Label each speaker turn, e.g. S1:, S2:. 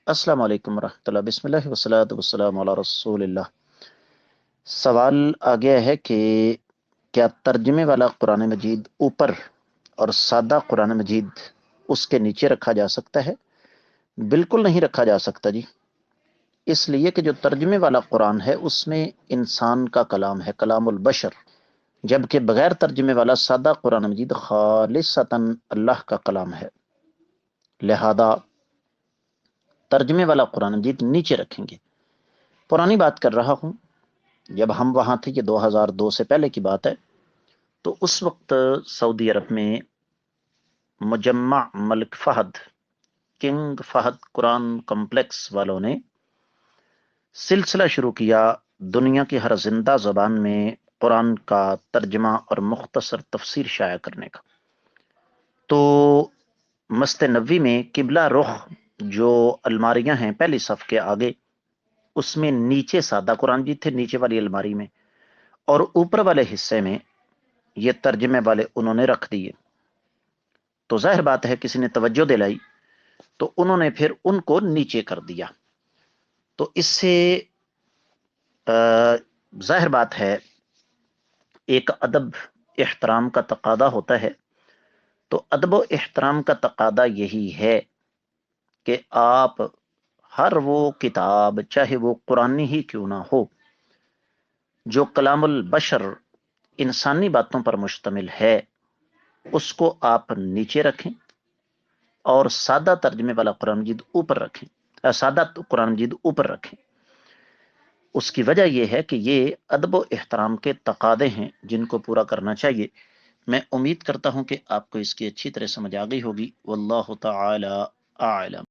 S1: अस्सलाम वालेकुम रहमतुल्लाह बिस्मिल्लाह वस्सलातु वस्सलामु अला रसूलिल्लाह। सवाल आ गया है कि क्या तर्जुमे वाला कुरान मजीद ऊपर और सादा कुरान मजीद उसके नीचे रखा जा सकता है? बिल्कुल नहीं रखा जा सकता जी। इसलिए कि जो तर्जुमे वाला कुरान है उसमें इंसान का कलाम है, कलामुल बशर, जबकि बगैर तर्जुमे वाला सादा कुरान मजीद खालिसतन अल्लाह का कलाम है। लिहाजा तर्जुमे वाला कुरान मजीद नीचे रखेंगे। पुरानी बात कर रहा हूं, जब हम वहां थे, ये 2002 से पहले की बात है, तो उस वक्त सऊदी अरब में मुजम्मा मलिक फहद, किंग फहद कुरान कॉम्प्लेक्स वालों ने सिलसिला शुरू किया दुनिया की हर जिंदा जबान में कुरान का तर्जमा और मुख्तसर तफसीर शाया करने का। तो मस्जिद नबवी में किबला रुख जो अलमारियां हैं पहली सफ के आगे, उसमें नीचे सादा कुरान जी थे, नीचे वाली अलमारी में, और ऊपर वाले हिस्से में ये तर्जमे वाले उन्होंने रख दिए। तो जाहिर बात है किसी ने तवज्जो दिलाई तो उन्होंने फिर उनको नीचे कर दिया। तो इससे जाहिर बात है एक अदब एहतराम का तकादा होता है। तो अदब व एहतराम का तकादा यही है कि आप हर वो किताब, चाहे वो कुरानी ही क्यों ना हो, जो कलामुल बशर इंसानी बातों पर मुश्तमिल है, उसको आप नीचे रखें और सादा तर्जमे वाला कुरान मजीद ऊपर रखें, सादा कुरान मजीद ऊपर रखें। उसकी वजह यह है कि ये अदब व एहतराम के तकादे हैं जिनको पूरा करना चाहिए। मैं उम्मीद करता हूं कि आपको इसकी अच्छी तरह समझ आ गई होगी। वल्लाहु ताला आलम।